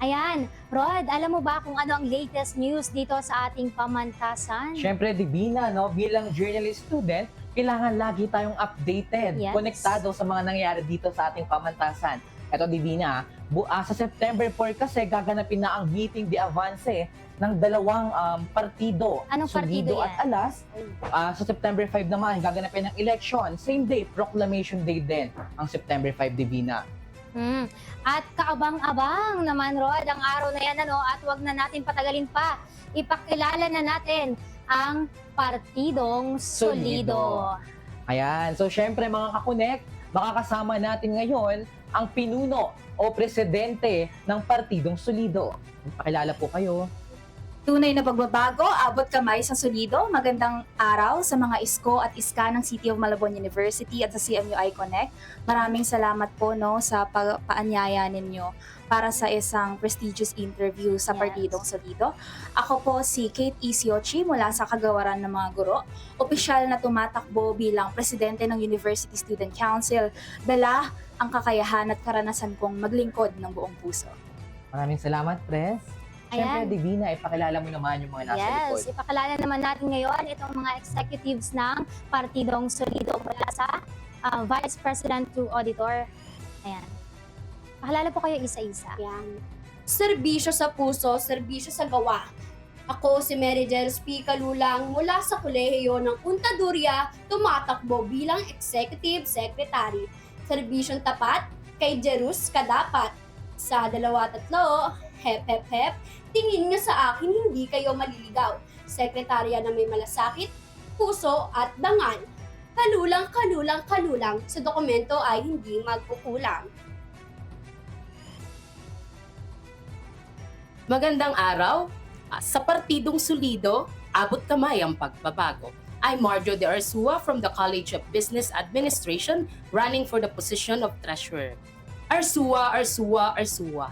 Ayan, Rod, alam mo ba kung ano ang latest news dito sa ating pamantasan? Siyempre, Divina, no? Bilang journalist student, kailangan lagi tayong updated, Yes. konektado sa mga nangyayari dito sa ating pamantasan. Ito, Divina, sa September 4 kasi gaganapin na ang meeting de avance ng dalawang partido. Anong partido Solido yan? at Alas. Sa September 5 naman, gaganapin ng election. Same day, proclamation day din, ang September 5, Divina. At kaabang-abang naman, Rod, ang araw na yan, at wag na natin patagalin pa. Ipakilala na natin ang Partidong Solido. Ayan. So, syempre mga kakonek, makakasama natin ngayon ang pinuno o presidente ng Partidong Solido. Pakilala po kayo. Tunay na pagbabago, abot kamay sa solido. Magandang araw sa mga isko at iska ng City of Malabon University at sa CMUI Connect. Maraming salamat po sa paanyaya ninyo para sa isang prestigious interview sa Yes. Partidong Solido. Ako po si Kate Isiochi mula sa Kagawaran ng mga Guro. Opisyal na tumatakbo bilang presidente ng University Student Council. Dala ang kakayahan at karanasan kong maglingkod ng buong puso. Maraming salamat, Pres. Siyempre, Ayan. Divina, ipakilala mo naman yung mga nasa likod. Yes, ipakilala naman natin ngayon itong mga executives ng Partidong Solido mula sa Vice President to Auditor. Ayan. Pakilala po kayo isa-isa. Yan. Serbisyo sa puso, serbisyo sa gawa. Ako si Mary Jels P. Kalulang mula sa kolehiyo ng Puntaduria, tumatakbo bilang Executive Secretary. Serbisyong tapat kay Jerus Kadapat. Sa 2-3, hep hep hep, tingin nyo sa akin hindi kayo maliligaw. Sekretarya na may malasakit, puso at dangal. Kalulang, kalulang, kalulang, sa dokumento ay hindi magkukulang. Magandang araw. Sa Partidong Solido, abot kamay ang pagbabago. I'm Marjo de Arzua from the College of Business Administration running for the position of Treasurer. Arzua, Arzua, Arzua.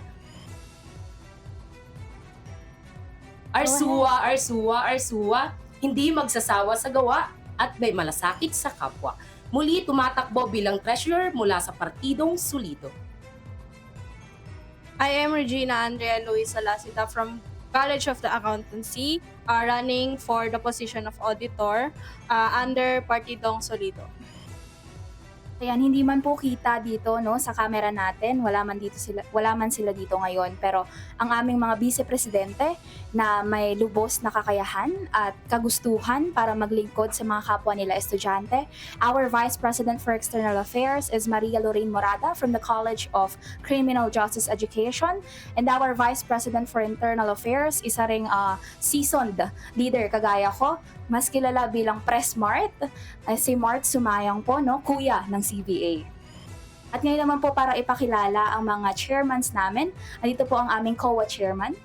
Arzua, Arzua, Arzua, hindi magsasawa sa gawa at may malasakit sa kapwa. Muli tumatakbo bilang Treasurer mula sa Partidong Solido. I am Regina Andrea Luis Salasita from College of the Accountancy, running for the position of auditor under Partidong Solido. Ayan, hindi man po kita dito sa camera natin, wala man sila dito ngayon, pero ang aming mga vice-presidente na may lubos na kakayahan at kagustuhan para maglingkod sa mga kapwa nila estudyante. Our Vice President for External Affairs is Maria Lorraine Morada from the College of Criminal Justice Education, and our Vice President for Internal Affairs, isa ring seasoned leader kagaya ko, mas kilala bilang Press Mart, si Mart Sumayang po, kuya ng CBA. At ngayon naman po para ipakilala ang mga chairmans namin, andito po ang aming COA chairman.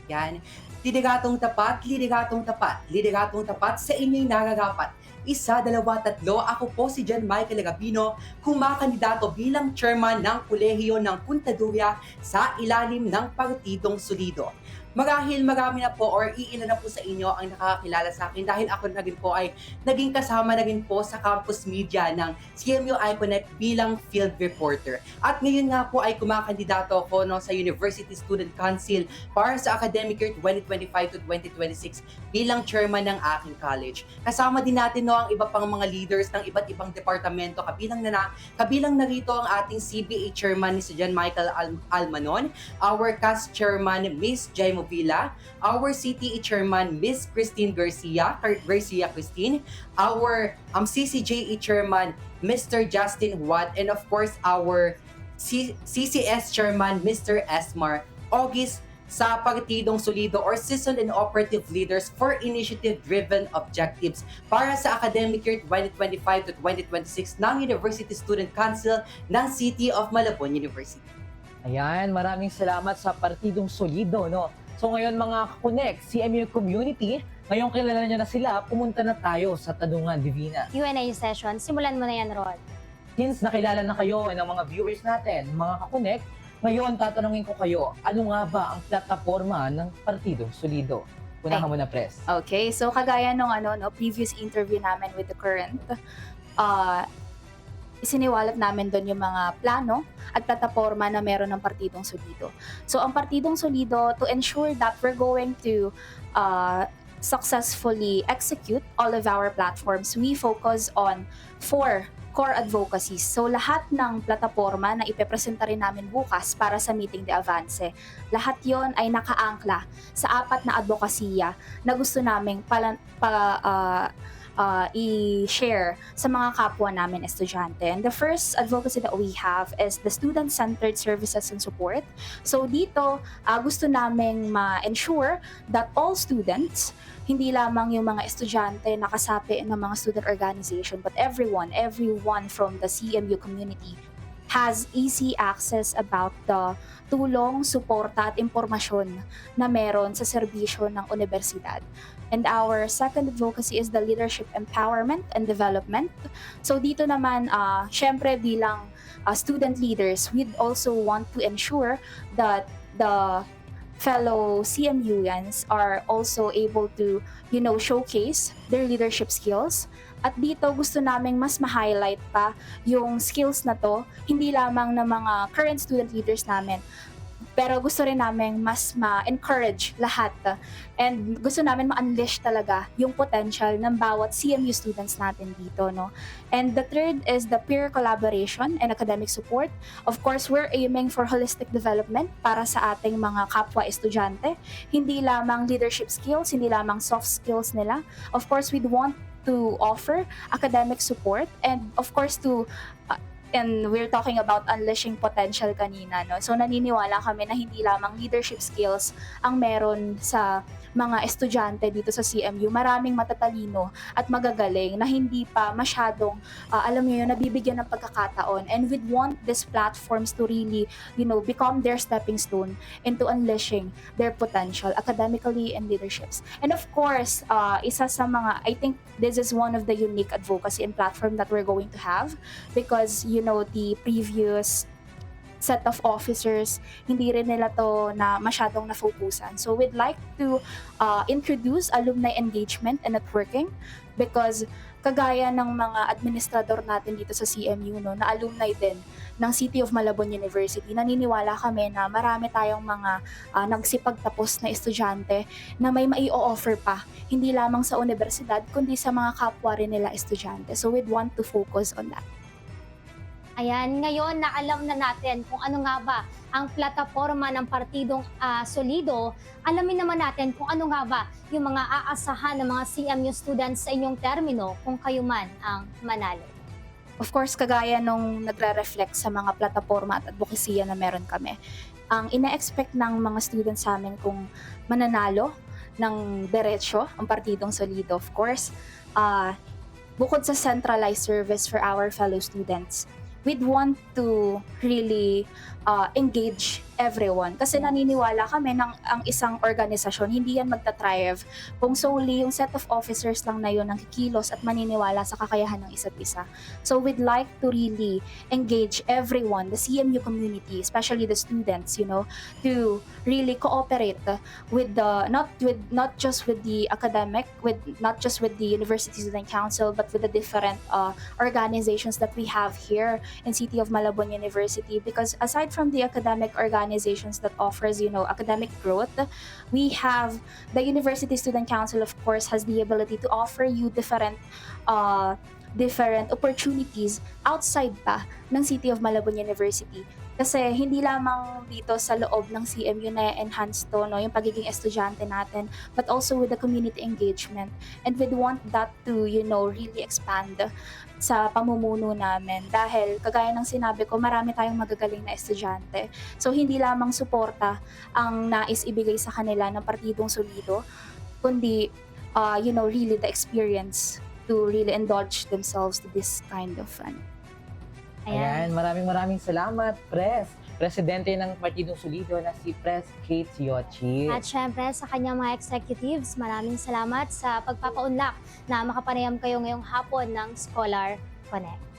Yan. Lideratong tapat, lideratong tapat, lideratong tapat sa inyong nararapat. 1, 2, 3, ako po si John Michael Gabino, kumakandidato bilang chairman ng Kolehiyo ng Puntaduria sa ilalim ng Partidong Solido. Marahil marami na po or iilan na po sa inyo ang nakakakilala sa akin dahil ako na rin po ay naging kasama na rin po sa campus media ng CMUI Connect bilang field reporter. At ngayon nga po ay kumakandidato ako sa University Student Council para sa academic year 2025 to 2026 bilang chairman ng aking college. Kasama din natin ang iba pang mga leaders ng iba't ibang departamento, kabilang na rito ang ating CBA chairman si John Michael Almanon, our CAS chairman Miss Jaimo Villa, our CTE chairman Miss Christine Garcia Christine, our CCJE chairman Mr. Justin Watt, and of course our CCS chairman Mr. Esmar August sa Partidong Solido or Seasoned and Operative Leaders for Initiative-Driven Objectives para sa academic year 2025 to 2026 ng University Student Council ng City of Malabon University. Ayan, maraming salamat sa Partidong Solido, So ngayon mga Connect, CMU community, ngayong kilala nyo na sila, pumunta na tayo sa Tanungan Divina. Q&A session, simulan mo na yan, Rod. Since nakilala na kayo ng mga viewers natin, mga ka-Connect, ngayon tatanungin ko kayo, ano nga ba ang plataforma ng Partidong Solido? Unahan mo na, Pres. Okay, so kagaya nung previous interview namin with the current isiniwalat namin doon yung mga plano at plataforma na meron ng Partidong Solido. So ang Partidong Solido, to ensure that we're going to successfully execute all of our platforms, we focus on 4 core advocacies. So lahat ng plataforma na ipepresenta rin namin bukas para sa Meeting de Avance, lahat yon ay nakaangkla sa 4 na advokasya na gusto naming i-share sa mga kapwa namin estudyante. And the first advocacy that we have is the student-centered services and support. So dito, gusto naming ma-ensure that all students, hindi lamang yung mga estudyante na kasapi ng mga student organization, but everyone from the CMU community has easy access about the tulong, suporta at impormasyon na meron sa serbisyo ng universidad. And our second advocacy is the leadership empowerment and development. So dito naman, syempre bilang student leaders, we'd also want to ensure that the fellow CMUians are also able to, showcase their leadership skills. At dito gusto naming mas ma-highlight pa yung skills na to, hindi lamang ng mga current student leaders namin, pero gusto rin namin mas ma-encourage lahat. And gusto namin ma-unleash talaga yung potential ng bawat CMU students natin dito, no? And the third is the peer collaboration and academic support. Of course, we're aiming for holistic development para sa ating mga kapwa estudyante. Hindi lamang leadership skills, hindi lamang soft skills nila. Of course, we'd want to offer academic support and of course and we're talking about unleashing potential kanina, no? So naniniwala kami na hindi lamang leadership skills ang meron sa mga estudyante dito sa CMU. Maraming matatalino at magagaling na hindi pa masyadong, alam niyo yun, nabibigyan ng pagkakataon. And we'd want these platforms to really, become their stepping stone into unleashing their potential academically and leaderships. And of course, isa sa mga, I think this is one of the unique advocacy and platform that we're going to have because, the previous set of officers, hindi rin nila to na masyadong na-focusan. So we'd like to introduce alumni engagement and networking because kagaya ng mga administrador natin dito sa CMU, no, na alumni din ng City of Malabon University, naniniwala kami na marami tayong mga nagsipagtapos na estudyante na may mai-offer pa, hindi lamang sa universidad, kundi sa mga kapwa rin nila estudyante. So we'd want to focus on that. Ayan, ngayon na alam na natin kung ano nga ba ang plataforma ng Partidong Solido, alamin naman natin kung ano nga ba yung mga aasahan ng mga CMU students sa inyong termino kung kayo man ang manalo. Of course, kagaya nung nagre-reflect sa mga plataforma at advokasya na meron kami, ang ina-expect ng mga students sa amin kung mananalo ng diretsyo ang Partidong Solido, of course, bukod sa centralized service for our fellow students, we'd want to really engage everyone. Kasi naniniwala kami ng ang isang organisasyon, hindi yan magta-thrive kung solely yung set of officers lang na yun ang kikilos at maniniwala sa kakayahan ng isa't isa. So we'd like to really engage everyone, the CMU community, especially the students, to really cooperate with the, not just with the academic, not just with the University Student Council, but with the different organizations that we have here in City of Malabon University. Because aside from the academic organizations that offers, academic growth, we have the University Student Council, of course, has the ability to offer you different opportunities outside pa ng City of Malabon University. Kasi hindi lamang dito sa loob ng CMU na enhance to, no, yung pagiging estudyante natin, but also with the community engagement. And we'd want that to, really expand sa pamumuno namin dahil kagaya ng sinabi ko, marami tayong magagaling na estudyante. So hindi lamang suporta ang nais ibigay sa kanila ng Partidong Solido, kundi really the experience to really indulge themselves to this kind of fun. Ayan, maraming salamat, Pres. Presidente ng Partidong Solido na si Pres Kate Yochi. At syempre sa kanyang mga executives, maraming salamat sa pagpapaunlak na makapanayam kayo ngayong hapon ng Scholar Connect.